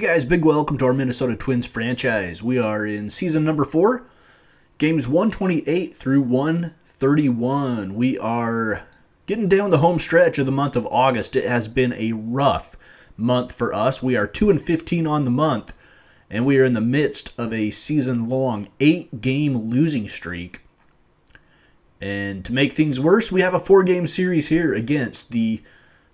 guys, big welcome to our Minnesota Twins franchise. We are in season number 4, games 128 through 131. We are getting down the home stretch of the month of August. It has been a rough month for us. We are 2-15 on the month, and we are in the midst of a season-long 8-game losing streak. And to make things worse, we have a 4-game series here against the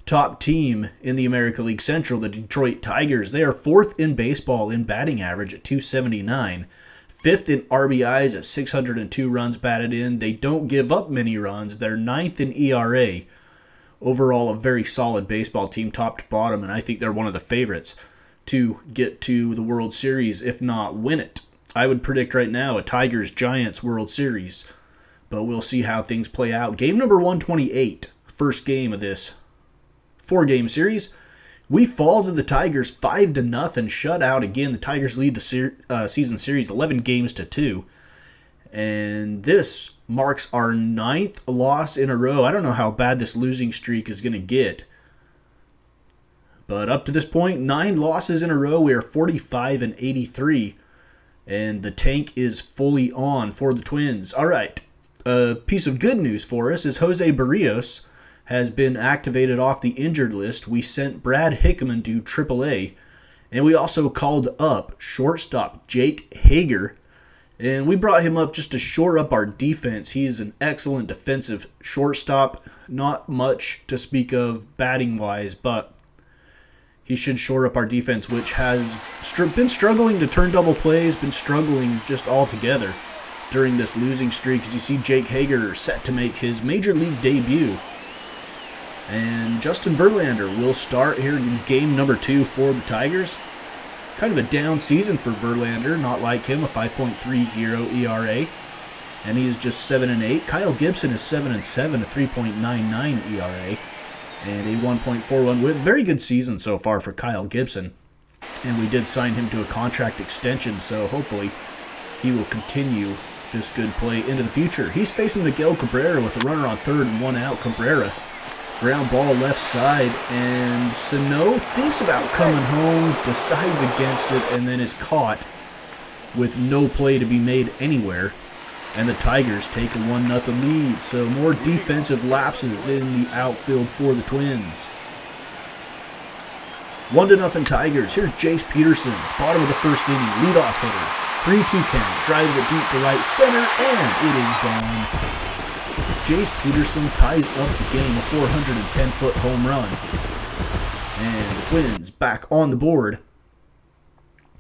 top team in the American League Central, the Detroit Tigers. They are 4th in baseball in batting average at 279, 5th in RBIs at 602 runs batted in. They don't give up many runs. They're 9th in ERA. Overall, a very solid baseball team, top to bottom, and I think they're one of the favorites to get to the World Series, if not win it. I would predict right now a Tigers-Giants World Series, but we'll see how things play out. Game number 128, first game of this 4-game series. We fall to the Tigers 5-0, shutout again. The Tigers lead the season series 11-2, and this marks our 9th loss in a row. I don't know how bad this losing streak is going to get, but up to this point, 9 losses in a row. We are 45-83, and the tank is fully on for the Twins. All right, a piece of good news for us is Jose Barrios has been activated off the injured list. We sent Brad Hickman to AAA, and we also called up shortstop Jake Hager, and we brought him up just to shore up our defense. He's an excellent defensive shortstop, not much to speak of batting-wise, but he should shore up our defense, which has been struggling to turn double plays, been struggling just altogether during this losing streak. As you see, Jake Hager set to make his major league debut. And Justin Verlander will start here in game number 2 for the Tigers. Kind of a down season for Verlander, not like him, a 5.30 ERA. And he is just 7-8. Kyle Gibson is 7-7, a 3.99 ERA. And a 1.41 whip. Very good season so far for Kyle Gibson. And we did sign him to a contract extension, so hopefully he will continue this good play into the future. He's facing Miguel Cabrera with a runner on third and 1 out. Cabrera, ground ball left side, and Sano thinks about coming home, decides against it, and then is caught with no play to be made anywhere. And the Tigers take a 1-0 lead, so more defensive lapses in the outfield for the Twins. 1-0 Tigers. Here's Jace Peterson, bottom of the first inning, leadoff hitter. 3-2 count, drives it deep to right center, and it is gone. Jace Peterson ties up the game, a 410-foot home run. And the Twins back on the board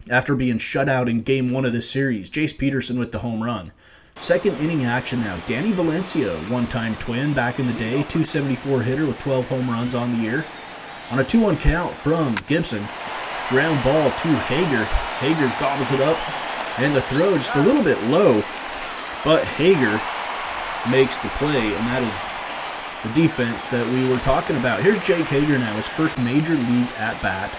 after being shut out in game 1 of this series. Jace Peterson with the home run. Second inning action now. Danny Valencia, one-time Twin back in the day, 274 hitter with 12 home runs on the year. On a 2-1 count from Gibson, ground ball to Hager. Hager gobbles it up, and the throw just a little bit low, but Hager makes the play, and that is the defense that we were talking about. Here's Jake Hager now, his first major league at-bat.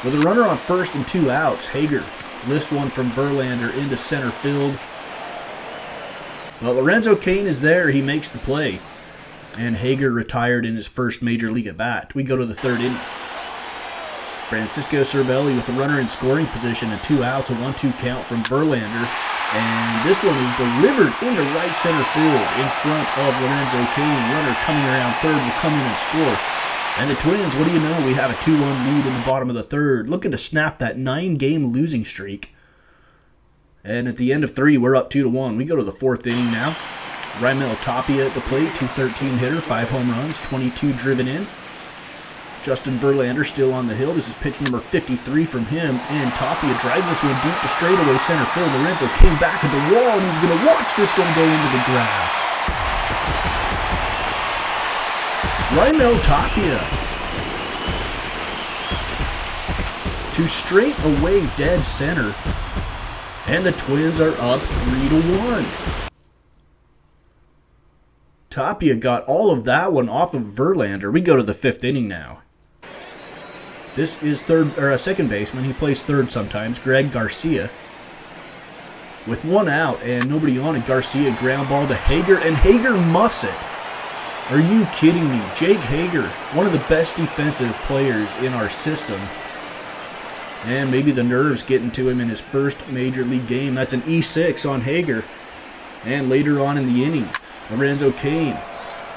With a runner on first and 2 outs, Hager lifts one from Verlander into center field. But Lorenzo Cain is there. He makes the play, and Hager retired in his first major league at-bat. We go to the 3rd inning. Francisco Cervelli with a runner in scoring position and 2 outs, a 1-2 count from Verlander. And this one is delivered into right center field in front of Lorenzo Cain. Runner coming around third will come in and score. And the Twins, what do you know? We have a 2-1 lead in the bottom of the 3rd, looking to snap that 9-game losing streak. And at the end of 3, we're up 2-1. We go to the 4th inning now. Raimel Tapia at the plate, 213 hitter, 5 home runs, 22 driven in. Justin Verlander still on the hill. This is pitch number 53 from him, and Tapia drives this one deep to straightaway center field. Lorenzo came back at the wall, and he's going to watch this one go into the grass. Raimel Tapia to straightaway dead center, and the Twins are up 3-1. Tapia got all of that one off of Verlander. We go to the 5th inning now. This is second baseman. He plays third sometimes. Greg Garcia. With 1 out and nobody on it, Garcia ground ball to Hager, and Hager muffs it. Are you kidding me? Jake Hager, one of the best defensive players in our system, And maybe the nerves getting to him in his first major league game. That's an E6 on Hager. And later on in the inning, Lorenzo Cain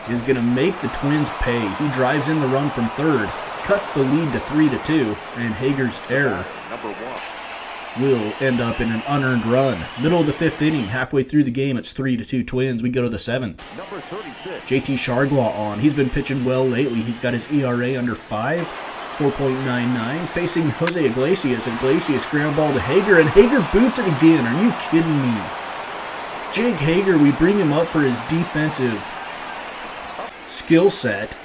is going to make the Twins pay. He drives in the run from third, cuts the lead to 3-2, and Hager's error will end up in an unearned run. Middle of the fifth inning, halfway through the game, it's 3-2 Twins. We go to the seventh. JT Chargois on. He's been pitching well lately. He's got his ERA under 5, 4.99. Facing Jose Iglesias. Iglesias ground ball to Hager, and Hager boots it again. Are you kidding me? Jake Hager, we bring him up for his defensive skill set,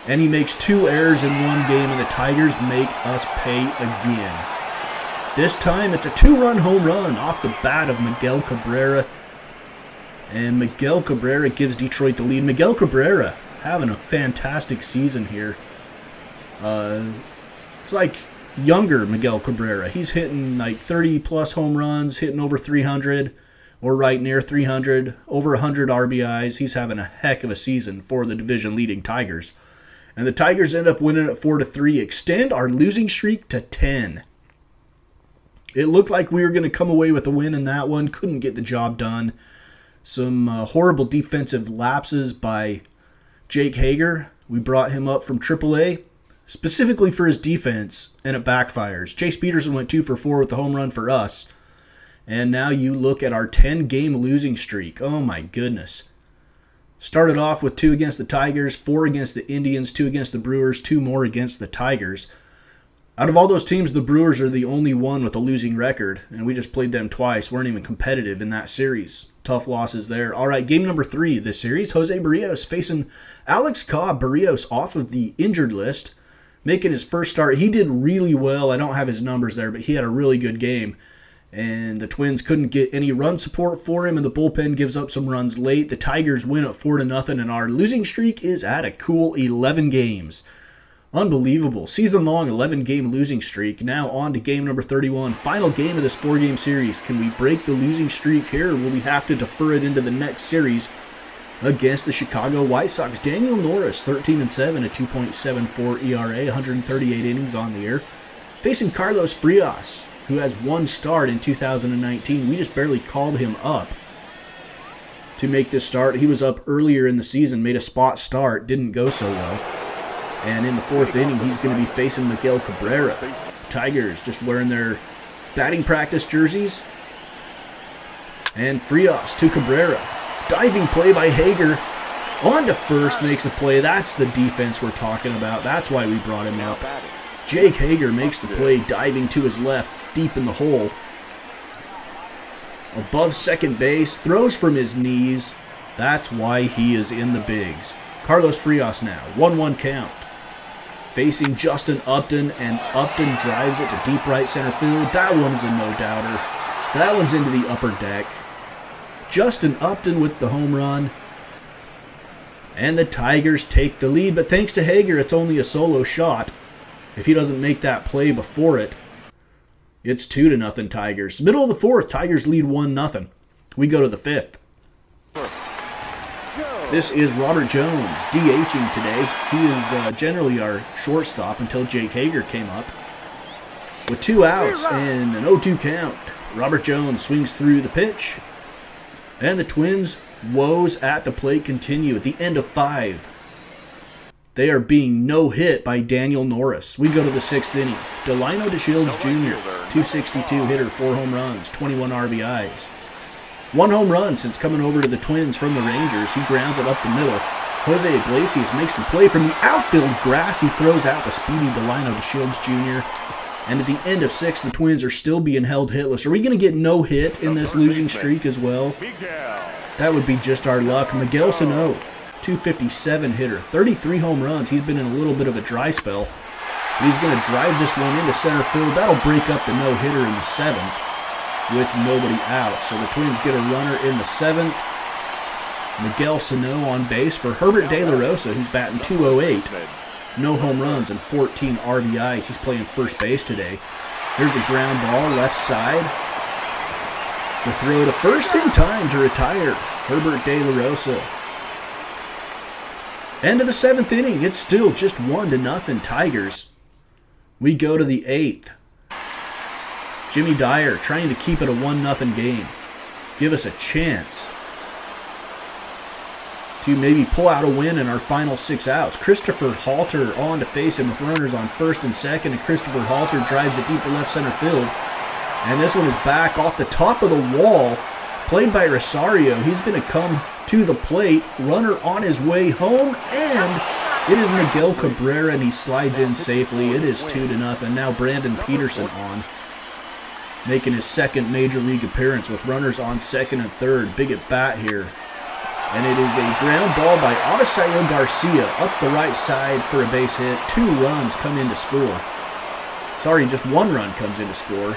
and he makes 2 errors in one game, and the Tigers make us pay again. This time it's a 2-run home run off the bat of Miguel Cabrera, and Miguel Cabrera gives Detroit the lead. Miguel Cabrera having a fantastic season here. It's like younger Miguel Cabrera. He's hitting like 30-plus home runs, hitting over 300 or right near 300, over 100 RBIs. He's having a heck of a season for the division-leading Tigers. And the Tigers end up winning at 4-3, extend our losing streak to 10. It looked like we were going to come away with a win in that one. Couldn't get the job done. Some horrible defensive lapses by Jake Hager. We brought him up from AAA specifically for his defense, and it backfires. Chase Peterson went 2 for 4 with the home run for us. And now you look at our 10-game losing streak. Oh my goodness. Started off with 2 against the Tigers, 4 against the Indians, 2 against the Brewers, 2 more against the Tigers. Out of all those teams, the Brewers are the only one with a losing record, and we just played them twice. Weren't even competitive in that series. Tough losses there. All right, game number 3 of this series. Jose Barrios facing Alex Cobb. Barrios off of the injured list, making his first start. He did really well. I don't have his numbers there, but he had a really good game. And the Twins couldn't get any run support for him, and the bullpen gives up some runs late. The Tigers win at 4-0, and our losing streak is at a cool 11 games. Unbelievable. Season-long 11-game losing streak. Now on to game number 31. Final game of this 4-game series. Can we break the losing streak here, or will we have to defer it into the next series against the Chicago White Sox? Daniel Norris, 13-7, a 2.74 ERA, 138 innings on the year. Facing Carlos Frias, who has 1 start in 2019. We just barely called him up to make this start. He was up earlier in the season, made a spot start, didn't go so well. And in the 4th inning, he's going to be facing Miguel Cabrera. Tigers just wearing their batting practice jerseys. And Frias to Cabrera. Diving play by Hager. On to first, makes a play. That's the defense we're talking about. That's why we brought him up. Jake Hager makes the play, diving to his left, deep in the hole. Above second base, throws from his knees. That's why he is in the bigs. Carlos Frias now, 1-1 count. Facing Justin Upton, and Upton drives it to deep right center field. That one is a no-doubter. That one's into the upper deck. Justin Upton with the home run. And the Tigers take the lead, but thanks to Hager, it's only a solo shot. If he doesn't make that play before it, it's 2-0 Tigers. Middle of the 4th, Tigers lead 1-0. We go to the 5th. This is Robert Jones, DHing today. He is generally our shortstop until Jake Hager came up. With 2 outs and an 0-2 count, Robert Jones swings through the pitch. And the Twins' woes at the plate continue at the end of 5. They are being no-hit by Daniel Norris. We go to the 6th inning. Delino DeShields Jr., 262 hitter, 4 home runs, 21 RBIs. 1 home run since coming over to the Twins from the Rangers. He grounds it up the middle. Jose Iglesias makes the play from the outfield grass. He throws out the speedy Delino DeShields Jr. And at the end of 6, the Twins are still being held hitless. Are we going to get no hit in this losing streak as well? That would be just our luck. Miguel Sano, 257 hitter, 33 home runs. He's been in a little bit of a dry spell. He's going to drive this one into center field. That'll break up the no-hitter in the 7th. With nobody out. So the Twins get a runner in the 7th. Miguel Sano on base for Herbert De La Rosa, who's batting .208. No home runs and 14 RBIs. He's playing first base today. Here's a ground ball left side. The throw to first in time to retire Herbert De La Rosa. End of the 7th inning. It's still just 1-0 Tigers. We go to the 8th. Jimmy Dyer trying to keep it a 1-0 game. Give us a chance to maybe pull out a win in our final 6 outs. Christopher Halter on to face him with runners on first and second, and Christopher Halter drives it deep to left center field. And this one is back off the top of the wall, played by Rosario. He's going to come to the plate, runner on his way home, and it is Miguel Cabrera, and he slides in safely. It is 2-0. Now Brandon Peterson on, making his second major league appearance with runners on second and third. Big at bat here. And it is a ground ball by Avisail Garcia up the right side for a base hit. 2 runs come in to score. Sorry, just 1 run comes in to score.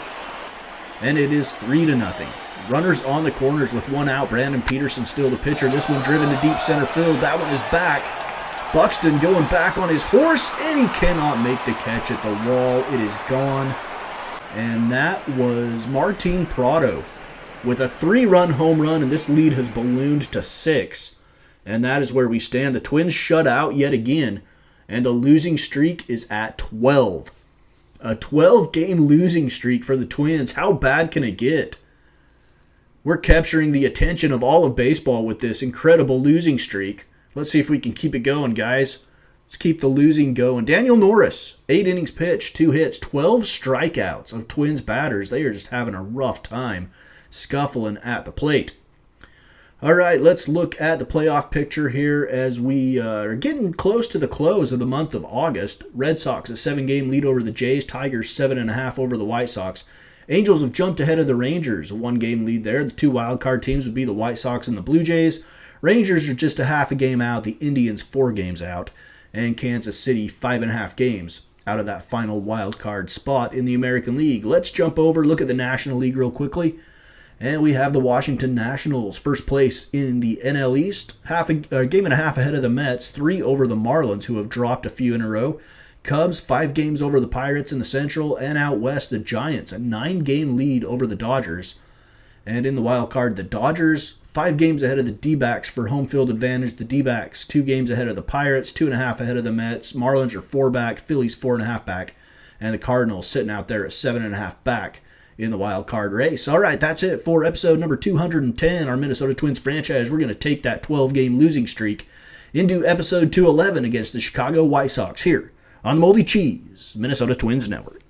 And it is 3-0. Runners on the corners with 1 out. Brandon Peterson still the pitcher. This one driven to deep center field. That one is back. Buxton going back on his horse, and he cannot make the catch at the wall. It is gone. And that was Martin Prado with a 3-run home run, and this lead has ballooned to 6. And that is where we stand. The Twins shut out yet again, and the losing streak is at 12. A 12-game losing streak for the Twins. How bad can it get? We're capturing the attention of all of baseball with this incredible losing streak. Let's see if we can keep it going, guys. Let's keep the losing going. Daniel Norris, 8 innings pitched, 2 hits, 12 strikeouts of Twins batters. They are just having a rough time scuffling at the plate. All right, let's look at the playoff picture here as we are getting close to the close of the month of August. Red Sox a 7-game lead over the Jays. Tigers 7.5 over the White Sox. Angels have jumped ahead of the Rangers, a 1-game lead there. The 2 wildcard teams would be the White Sox and the Blue Jays. Rangers are just a half a game out. The Indians 4 games out. And Kansas City 5.5 games out of that final wildcard spot in the American League. Let's jump over, look at the National League real quickly. And we have the Washington Nationals, first place in the NL East, a game and a half ahead of the Mets, 3 over the Marlins, who have dropped a few in a row. Cubs, 5 games over the Pirates in the Central, and out west, the Giants, a 9-game lead over the Dodgers. And in the wild card, the Dodgers, 5 games ahead of the D-backs for home field advantage. The D-backs, 2 games ahead of the Pirates, 2.5 ahead of the Mets. Marlins are 4 back, Phillies 4.5 back, and the Cardinals sitting out there at 7.5 back in the wild card race. All right, that's it for episode number 210, our Minnesota Twins franchise. We're going to take that 12-game losing streak into episode 211 against the Chicago White Sox here on the Moldy Cheese Minnesota Twins Network.